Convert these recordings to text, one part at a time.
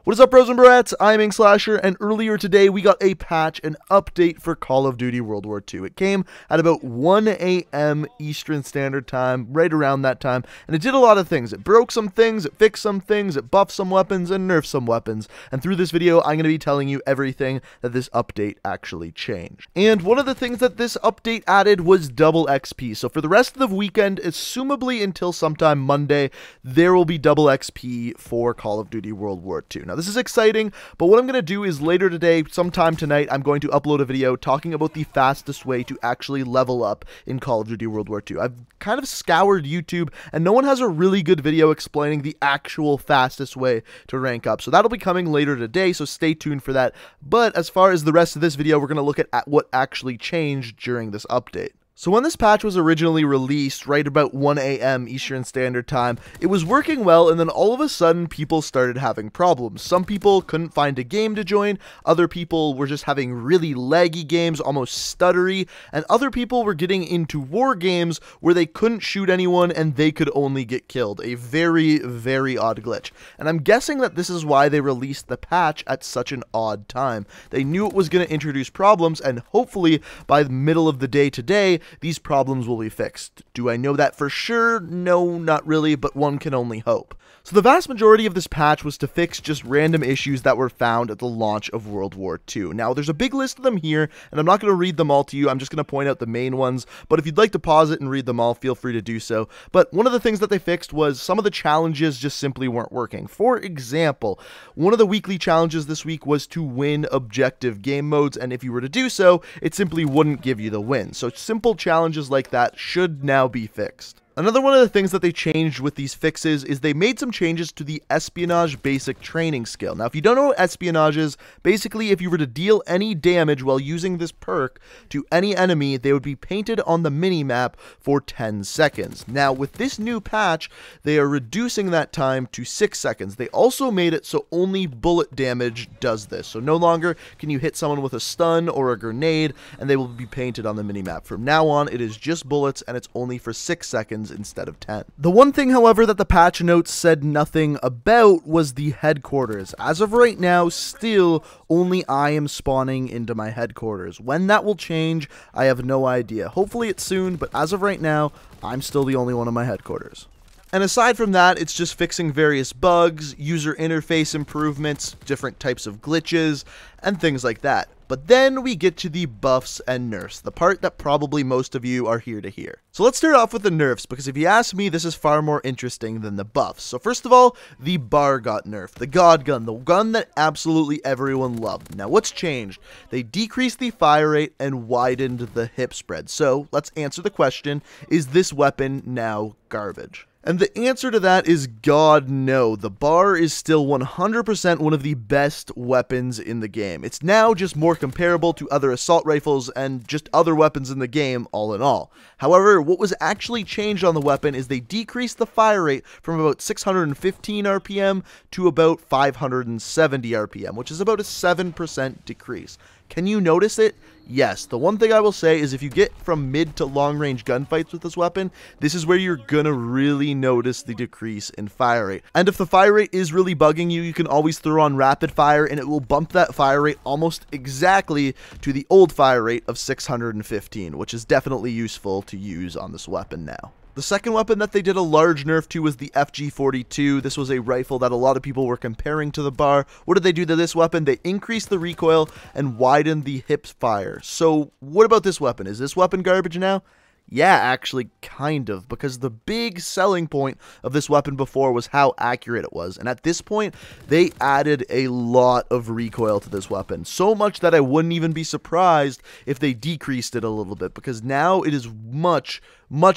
What is up, bros and barettes? I'm Inkslasher, and earlier today we got a patch, an update for Call of Duty World War II. It came at about 1 a.m. Eastern Standard Time, right around that time, and it did a lot of things. It broke some things, it fixed some things, it buffed some weapons, and nerfed some weapons. And through this video, I'm going to be telling you everything that this update actually changed. And one of the things that this update added was double XP. So for the rest of the weekend, assumably until sometime Monday, there will be double XP for Call of Duty World War II. Now, this is exciting, but what I'm going to do is later today, sometime tonight, I'm going to upload a video talking about the fastest way to actually level up in Call of Duty World War II. I've kind of scoured YouTube, and no one has a really good video explaining the actual fastest way to rank up. So that'll be coming later today, so stay tuned for that. But as far as the rest of this video, we're going to look at what actually changed during this update. So when this patch was originally released, right about 1 a.m. Eastern Standard Time, it was working well, and then all of a sudden, people started having problems. Some people couldn't find a game to join, other people were just having really laggy games, almost stuttery, and other people were getting into war games where they couldn't shoot anyone and they could only get killed. A very, very odd glitch. And I'm guessing that this is why they released the patch at such an odd time. They knew it was going to introduce problems, and hopefully by the middle of the day today, these problems will be fixed. Do I know that for sure? No, not really, but one can only hope. So the vast majority of this patch was to fix just random issues that were found at the launch of World War II. Now, there's a big list of them here, and I'm not going to read them all to you. I'm just going to point out the main ones, but if you'd like to pause it and read them all, feel free to do so. But one of the things that they fixed was some of the challenges just simply weren't working. For example, one of the weekly challenges this week was to win objective game modes, and if you were to do so, it simply wouldn't give you the win. So simple challenges like that should now be fixed. Another one of the things that they changed with these fixes is they made some changes to the espionage basic training skill. Now, if you don't know what espionage is, basically if you were to deal any damage while using this perk to any enemy, they would be painted on the minimap for 10 seconds. Now, with this new patch, they are reducing that time to 6 seconds. They also made it so only bullet damage does this. So no longer can you hit someone with a stun or a grenade, and they will be painted on the minimap. From now on, it is just bullets, and it's only for 6 seconds instead of 10. The one thing, however, that the patch notes said nothing about was the headquarters. As of right now, still only I am spawning into my headquarters. When that will change, I have no idea. Hopefully it's soon, but as of right now, I'm still the only one in my headquarters. And aside from that, it's just fixing various bugs, user interface improvements, different types of glitches, and things like that. But then we get to the buffs and nerfs, the part that probably most of you are here to hear. So let's start off with the nerfs, because if you ask me, this is far more interesting than the buffs. So first of all, the bar got nerfed, the God gun, the gun that absolutely everyone loved. Now what's changed? They decreased the fire rate and widened the hip spread. So let's answer the question, is this weapon now garbage? And the answer to that is God, no. The bar is still 100% one of the best weapons in the game. It's now just more comparable to other assault rifles and just other weapons in the game, all in all. However, what was actually changed on the weapon is they decreased the fire rate from about 615 RPM to about 570 RPM, which is about a 7% decrease. Can you notice it? Yes. The one thing I will say is if you get from mid to long range gunfights with this weapon, this is where you're gonna really notice the decrease in fire rate. And if the fire rate is really bugging you, you can always throw on rapid fire and it will bump that fire rate almost exactly to the old fire rate of 615, which is definitely useful to use on this weapon now. The second weapon that they did a large nerf to was the FG42. This was a rifle that a lot of people were comparing to the bar. What did they do to this weapon? They increased the recoil and widened the hip fire. So what about this weapon? Is this weapon garbage now? Yeah, actually, kind of, because the big selling point of this weapon before was how accurate it was, and at this point, they added a lot of recoil to this weapon, so much that I wouldn't even be surprised if they decreased it a little bit, because now it is much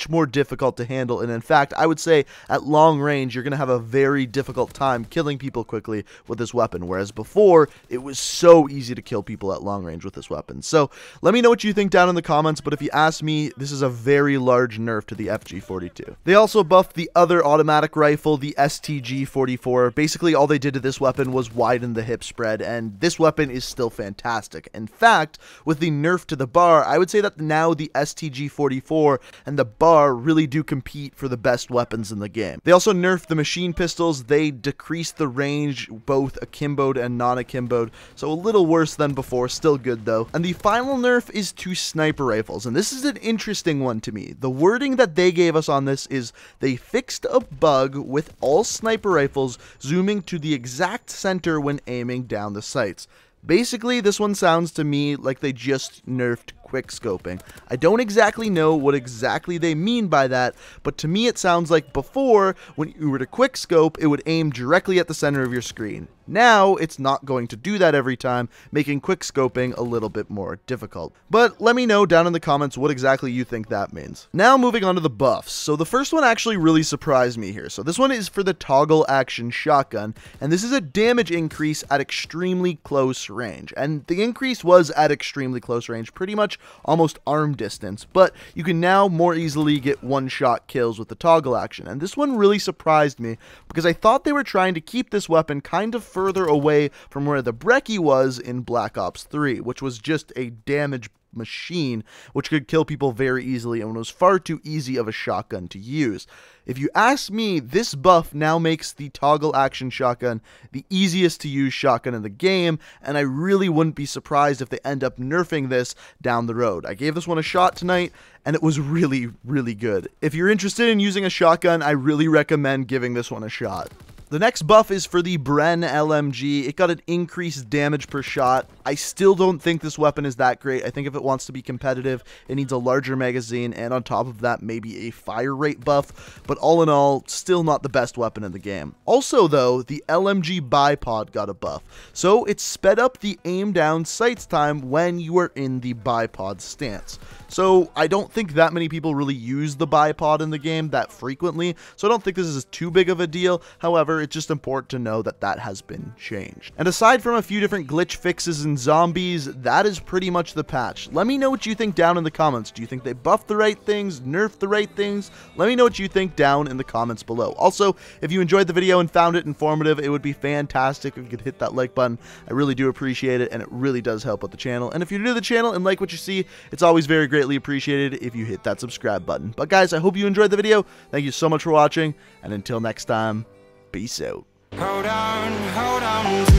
more difficult to handle, and in fact, I would say at long range, you're going to have a very difficult time killing people quickly with this weapon, whereas before, it was so easy to kill people at long range with this weapon. So, let me know what you think down in the comments, but if you ask me, this is a very large nerf to the FG42. They also buffed the other automatic rifle, the STG44. Basically, all they did to this weapon was widen the hip spread, and this weapon is still fantastic. In fact, with the nerf to the bar, I would say that now the STG44 and the bar really do compete for the best weapons in the game. They also nerfed the machine pistols. They decreased the range, both akimboed and non-akimboed, so a little worse than before, still good though. And the final nerf is to sniper rifles, and this is an interesting one to me. The wording that they gave us on this is they fixed a bug with all sniper rifles zooming to the exact center when aiming down the sights. Basically, this one sounds to me like they just nerfed quickscoping. I don't exactly know what exactly they mean by that, but to me it sounds like before, when you were to quickscope, it would aim directly at the center of your screen. Now, it's not going to do that every time, making quickscoping a little bit more difficult. But let me know down in the comments what exactly you think that means. Now moving on to the buffs. So the first one actually really surprised me here. So this one is for the toggle action shotgun, and this is a damage increase at extremely close range. And the increase was at extremely close range, pretty much almost arm distance, but you can now more easily get one-shot kills with the toggle action. And this one really surprised me because I thought they were trying to keep this weapon kind of further away from where the Brecci was in Black Ops 3, which was just a damage machine which could kill people very easily and was far too easy of a shotgun to use. If you ask me, this buff now makes the toggle action shotgun the easiest to use shotgun in the game, and I really wouldn't be surprised if they end up nerfing this down the road. I gave this one a shot tonight, and it was really, really good. If you're interested in using a shotgun, I really recommend giving this one a shot. The next buff is for the Bren Lmg. It got an increased damage per shot. I still don't think this weapon is that great. I think if it wants to be competitive, it needs a larger magazine, and on top of that, maybe a fire rate buff. But all in all, still not the best weapon in the game. Also though, the Lmg Bipod got a buff. So it sped up the aim down sights time when you are in the bipod stance. So I don't think that many people really use the bipod in the game that frequently, so I don't think this is too big of a deal. However, it's just important to know that that has been changed. And aside from a few different glitch fixes and zombies, that is pretty much the patch. Let me know what you think down in the comments. Do you think they buffed the right things, nerfed the right things? Let me know what you think down in the comments below. Also, if you enjoyed the video and found it informative, it would be fantastic if you could hit that like button. I really do appreciate it, and it really does help out the channel. And if you're new to the channel and like what you see, it's always very greatly appreciated if you hit that subscribe button. But guys, I hope you enjoyed the video. Thank you so much for watching, and until next time, peace out. Hold on